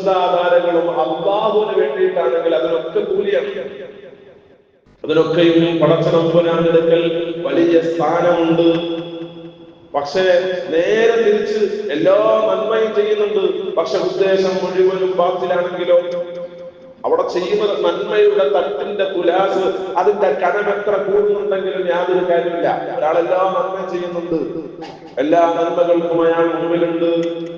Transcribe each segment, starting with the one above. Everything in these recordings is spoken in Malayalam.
സുന്നത്താധാരങ്ങളും അല്ലാഹുവിന് വേണ്ടിയിട്ടാണെങ്കിൽ അതിനൊക്കെ കൂലിയാണ്. അതിനൊക്കെയും പടച്ചതമ്പുരാനെടുക്കൽ വലിയ സ്ഥാനമുണ്ട്. പക്ഷേ നേരെ തിരിച്ച് എല്ലാ നന്മയും ചെയ്യുന്നുണ്ട്, പക്ഷെ ഉദ്ദേശം മുഴുവനും ബാത്തിലാണെങ്കിലോ അവിടെ ചെയ്യുന്നത് നന്മയുടെ തട്ടിന്റെ തുലാസ്, അതിന്റെ കനം എത്ര കൂടുന്നുണ്ടെങ്കിലും യാതൊരു കാര്യമില്ല. ഒരാളെല്ലാ നന്മയും ചെയ്യുന്നുണ്ട്, എല്ലാ നന്മകൾക്കും അയാൾ മുമ്പിലുണ്ട്,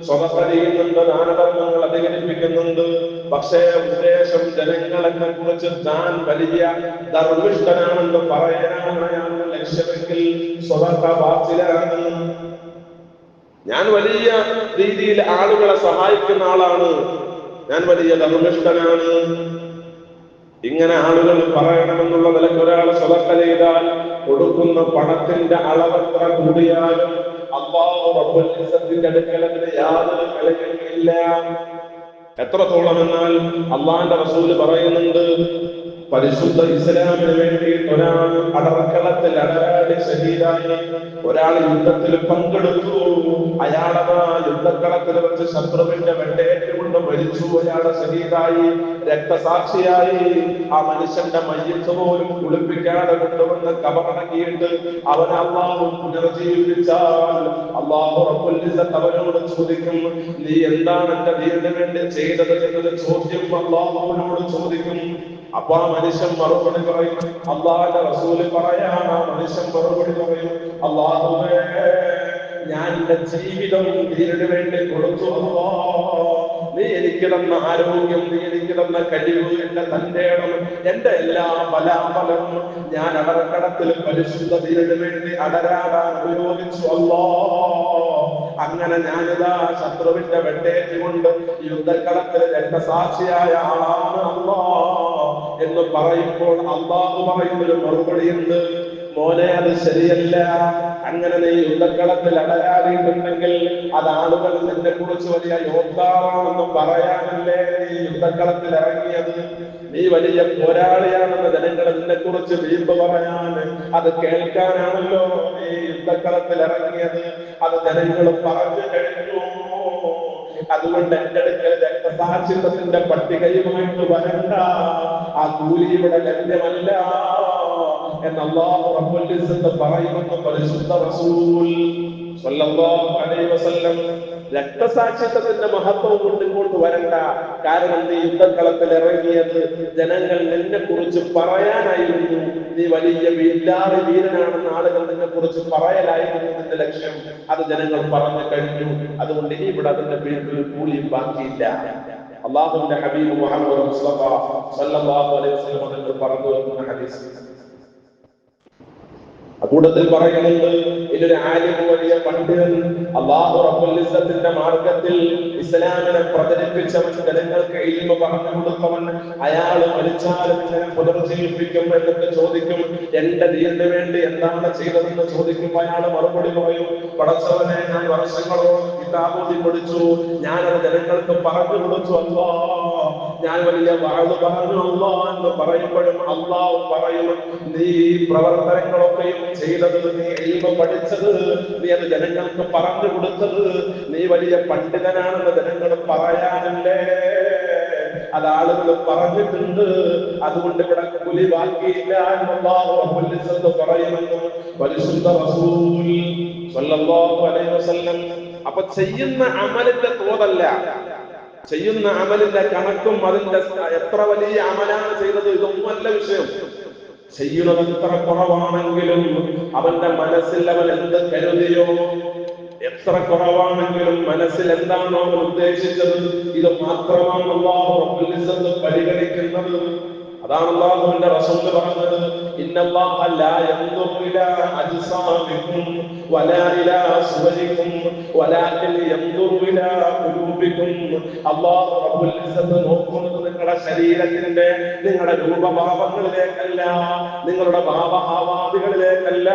സ്വതന്ത്ര ചെയ്യുന്നുണ്ട്, ദാനധർമ്മങ്ങൾ അധികരിപ്പിക്കുന്നുണ്ട്. പക്ഷേ ഉദ്ദേശം ജനങ്ങളെന്നെ കുറിച്ച് താൻ വലിയ ധർമ്മിഷ്ഠനാണെന്ന് പറയാനാണ് അയാളുടെ ലക്ഷ്യമെങ്കിൽ സ്വതന്ത്ര ബാത്തിലാണ്. ഞാൻ വലിയ രീതിയിൽ ആളുകളെ സഹായിക്കുന്ന ആളാണ്, ഞാൻ വലിയ ധർമ്മിഷ്ഠനാണ്, ഇങ്ങനെ ആളുകൾ പറയണമെന്നുള്ള നിലയ്ക്ക് ഒരാൾ സ്വതക്ക ചെയ്താൽ കൊടുക്കുന്ന പണത്തിന്റെ അളവെത്ര കൂടിയാലും അല്ലാഹു റബ്ബുൽ ഇസ്സത്തിന്റെ അടുക്കൽ അതിന് യാതൊരു വിലയുമില്ല. എത്രത്തോളം എന്നാൽ അള്ളാന്റെ റസൂല് പറയുന്നുണ്ട്, പരിശുദ്ധ ഇസ്ലാമിന് വേണ്ടി ഒരാൾ അടർക്കളത്തിൽ അടരാടി ശഹീദായി, ഒരാൾ യുദ്ധത്തിൽ പങ്കെടുത്തു, അയാളതാ യുദ്ധക്കളത്തിൽ വെച്ച് ശത്രുവിന്റെ വെട്ടേറ്റുകൊണ്ട് മരിച്ചു, അയാളെ ശഹീദായി രക്തസാക്ഷിയായി. ആ മനുഷ്യന്റെ മയ്യത്ത് പോലും കുളിപ്പിക്കാതെ കൊണ്ടുവന്ന് കബറടക്കിയിട്ട് അവൻ അല്ലാഹു പുനർജീവിപ്പിച്ചാൽ അല്ലാഹു റബ്ബുൽ ഇസ്സത്ത് അവനോട് ചോദിക്കും, നീ എന്താണ് എന്റെ ദീനിന് വേണ്ടി ചെയ്തത് എന്നൊരു ചോദ്യം അല്ലാഹുവിനോട് ചോദിക്കും. അപ്പൊ ആ മനുഷ്യൻ മറുപടി പറയും, അല്ലാഹുവിന്റെ റസൂല് പറയാൻ ആ മനുഷ്യൻ മറുപടി പറയും, അല്ലാഹുവേ, ഞാൻ എന്റെ ജീവിതം ദീനിന് വേണ്ടി കൊടുത്തു അല്ലാഹ്. നീ എനിക്ക് തന്ന ആരോഗ്യം, നീ എനിക്ക് തന്ന കഴിവ്, എന്റെ തന്റേടം, എന്റെ എല്ലാ ബലാബലവും ഞാൻ അടർക്കടത്തിൽ പരിശുദ്ധ ദീനിന് വേണ്ടി അടരാടാൻ ഉപയോഗിച്ചു അല്ലാഹ്. അങ്ങനെ ഞാനിതാ ശത്രുവിന്റെ വെട്ടേറ്റുകൊണ്ട് യുദ്ധക്കളത്തിൽ രക്തസാക്ഷിയായ ആളാണ് അല്ലാഹ് എന്ന് പറയുമ്പോൾ അല്ലാഹു പറയുന്നൊരു മറുപടിയുണ്ട്, മോനെ അത് ശരിയല്ല. അങ്ങനെ നീ യുദ്ധക്കളത്തിൽ അടരാടിയിട്ടുണ്ടെങ്കിൽ അത് ആളുകൾ നിന്നെ കുറിച്ച് വലിയ യോദ്ധാവാണെന്ന് പറയാനല്ലേ നീ യുദ്ധക്കളത്തിൽ ഇറങ്ങിയത്. നീ വലിയ പോരാളിയാണെന്ന് ജനങ്ങൾ നിന്നെ കുറിച്ച് വീമ്പ് പറയാൻ, അത് കേൾക്കാനാണല്ലോ നീ യുദ്ധക്കളത്തിൽ ഇറങ്ങിയത്. അത് ജനങ്ങൾ പറഞ്ഞു കഴിഞ്ഞു. അതുകൊണ്ട് എന്റെ അടുക്കൽ രക്തസാക്ഷിത്വത്തിന്റെ പട്ടികയുമായിട്ട് വരണ്ട, ആ കൂലി ഇവിടെ ലഭ്യമല്ല എന്ന് അല്ലാഹു റബ്ബുൽ ഇസ്സത്ത് പറയുമെന്ന് പരിശുദ്ധ റസൂൽ സ്വല്ലല്ലാഹു അലൈഹി വസല്ലം. രക്തസാക്ഷിത്വത്തിന്റെ മഹത്വം കൊണ്ട് ഇങ്ങോട്ട് വരണ്ട, കാരണം നീ യുദ്ധക്കളത്തിൽ ഇറങ്ങിയത് ജനങ്ങൾ നിന്നെ കുറിച്ച് പറയാനായിരുന്നു. നീ വലിയ വീരാളി വീരനാണെന്ന് ആളുകൾ നിന്നെ കുറിച്ച് പറയലായിരുന്നു നിന്റെ ലക്ഷ്യം. അത് ജനങ്ങൾ പറഞ്ഞു കഴിഞ്ഞു. അതുകൊണ്ട് ഇനി ഇവിടെ അതിന്റെ പേരിൽ കൂലിയും ബാക്കിയില്ല. അല്ലാഹുവിന്റെ ഹബീബ് മുഹമ്മദ് മുസ്തഫ സ്വല്ലല്ലാഹു അലൈഹി വസല്ലം തങ്ങൾ പറഞ്ഞു വെക്കുന്ന ഹദീസ് കൂട്ടത്തിൽ പറയുന്നുണ്ട്, ഇതിലൊരു ആലിം, വലിയ പണ്ഡിതൻ, അല്ലാഹു റബ്ബുൽ ഇസ്സത്തിന്റെ മാർഗത്തിൽ ഇസ്ലാമിനെ പ്രചരിപ്പിച്ചവൻ, ജനങ്ങൾക്ക് ഇൽമ പറഞ്ഞു കൊടുത്തവൻ, അയാൾ മരിച്ചാലും ഇങ്ങനെ പുനർജീവിപ്പിക്കും എന്നൊക്കെ ചോദിക്കും. എന്റെ ദീനിന് വേണ്ടി എന്താണ് ചെയ്തതെന്ന് ചോദിക്കുമ്പോൾ അയാൾ മറുപടി പറയും, പടച്ചവനെ, ഞാൻ വർഷങ്ങളോളം കിതാബോധി പഠിച്ചു, ഞാനത് ജനങ്ങൾക്ക് പറഞ്ഞു കൊടുത്തു അല്ലാഹ്, ഞാൻ വലിയ വാഴ് പറഞ്ഞു അല്ലാഹ് എന്ന് പറയുമ്പോഴും അല്ലാഹു പറയും, നീ പ്രവർത്തനങ്ങളൊക്കെയും ചെയ്തത്, നീ ഇൽമ പഠിച്ചത്, നീ അത് ജനങ്ങൾക്ക് പറഞ്ഞു കൊടുത്തത്, നീ വലിയ പണ്ഡിതനാണെന്ന് ജനങ്ങൾ പറയാനല്ലേ, അത് ആളുകൾ പറഞ്ഞിട്ടുണ്ട്. അതുകൊണ്ട് ഇവിടെ കൂലി ബാക്കിയില്ല എന്ന് അല്ലാഹു റബ്ബുൽ ഇസ്സത്ത് പറയുമെന്ന് പരിശുദ്ധ റസൂൽ സ്വല്ലല്ലാഹു അലൈഹി വസല്ലം. അപ്പൊ ചെയ്യുന്ന അമലിന്റെ തോതല്ല, ചെയ്യുന്ന അമലിന്റെ കണക്കും അതിന്റെ എത്ര വലിയ അമലാണ് ചെയ്തത്, ഇതൊന്നുമല്ല വിഷയം. ചെയ്യുന്നത് എത്ര കുറവാണെങ്കിലും അവന്റെ മനസ്സിൽ അവൻ എന്ത് കരുതിയോ, എത്ര കുറവാണെങ്കിലും മനസ്സിൽ എന്താണോ അവൻ ഉദ്ദേശിച്ചത്, ഇത് മാത്രമാണ് അല്ലാഹു റബ്ബുൽ ഇസ്സത്ത് പരിഗണിക്കുന്നത്. അതാണ് അല്ലാഹുവിന്റെ റസൂൽ പറഞ്ഞത്, ഇന്നല്ലാഹ ലാ യൻദുറു ഇലാ അജ്സാമികും വലാ ഇലാ സുവരികും വലാകിൻ യൻദുറു ഇലാ ഖുലൂബികും. അല്ലാഹു റബ്ബുൽ ഇസ്സത്ത് നോക്കുന്നത് നിങ്ങളുടെ ശരീരത്തിന്റെ, നിങ്ങളുടെ രൂപഭാവങ്ങളിലേക്കല്ല, നിങ്ങളുടെ ഭാവഭാവാദികളിലേക്കല്ല,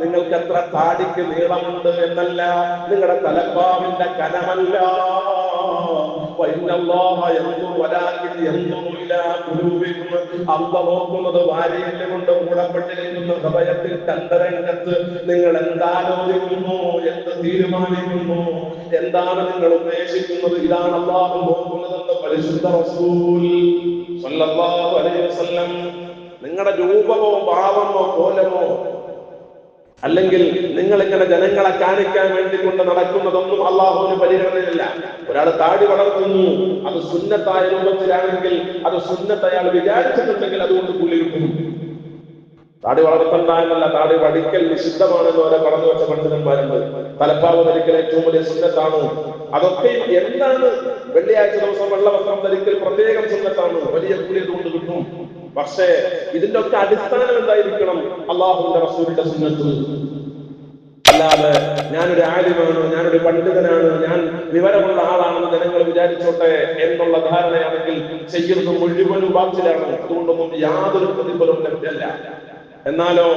നിങ്ങൾക്ക് എത്ര താടിക്ക് നീളമുണ്ട് എന്നല്ല, നിങ്ങളുടെ തലപ്പാവിന്റെ കനമല്ല. അല്ലാഹു നോക്കുന്നത് വാരിയല് കൊണ്ട് മൂടപ്പെട്ടിരിക്കുന്ന ഹൃദയത്തിൽ തന്തരംഗത്ത് നിങ്ങൾ എന്താലോചിക്കുന്നു, എന്ത് തീരുമാനിക്കുന്നു, എന്താണ് നിങ്ങൾ ഉദ്ദേശിക്കുന്നത്? ഇതാണ് അല്ലാഹു നോക്കുന്നതെന്ന് പരിശുദ്ധ റസൂൽ സ്വല്ലല്ലാഹു അലൈഹി വസല്ലം. നിങ്ങളുടെ രൂപമോ ഭാവമോ കോലമോ അല്ലെങ്കിൽ നിങ്ങൾ ഇങ്ങനെ ജനങ്ങളെ കാണിക്കാൻ വേണ്ടി കൊണ്ട് നടക്കുന്നതൊന്നും അള്ളാഹുവിന് പരിഗണനയില്ല. ഒരാൾ താടി വളർത്തുന്നു, അത് സുന്നത്തായ രൂപത്തിലാണെങ്കിൽ, അത് സുന്നത്ത് അയാൾ വിചാരിച്ചിട്ടുണ്ടെങ്കിൽ അതുകൊണ്ട് കൂലി കിട്ടും. താടി വളർത്തണ്ട എന്നല്ല, താടി വടിക്കൽ നിഷിദ്ധമാണെന്ന് അവരെ പറഞ്ഞു വെച്ച പണ്ഡിതന്മാരുണ്ട്. തലപ്പാവ് ധരിക്കൽ ഏറ്റവും വലിയ സുന്നത്താണ്. അതൊക്കെ എന്താണ്? വെള്ളിയാഴ്ച ദിവസം വെള്ളവസ്ത്രം ധരിക്കൽ പ്രത്യേകം സുന്നത്താണ്, വലിയ കൂലി അതുകൊണ്ട് കിട്ടും. പക്ഷേ ഇതിന്റെ ഒക്കെ അടിസ്ഥാനം എന്തായിരിക്കണം? അള്ളാഹുവിന്റെ റസൂലിന്റെ സുന്നത്ത്. അല്ലാതെ ഞാനൊരു ആലിമാണ്, ഞാനൊരു പണ്ഡിതനാണ്, ഞാൻ വിവരമുള്ള ആളാണെന്ന് ജനങ്ങൾ വിചാരിച്ചോട്ടെ എന്നുള്ള ധാരണയാണെങ്കിൽ ചെയ്യുന്നത് മുഴുവനും ബാത്തിലാണ്. അതുകൊണ്ടൊന്നും യാതൊരു പ്രതിഫലവും ലഭ്യമല്ല. എന്നാലോ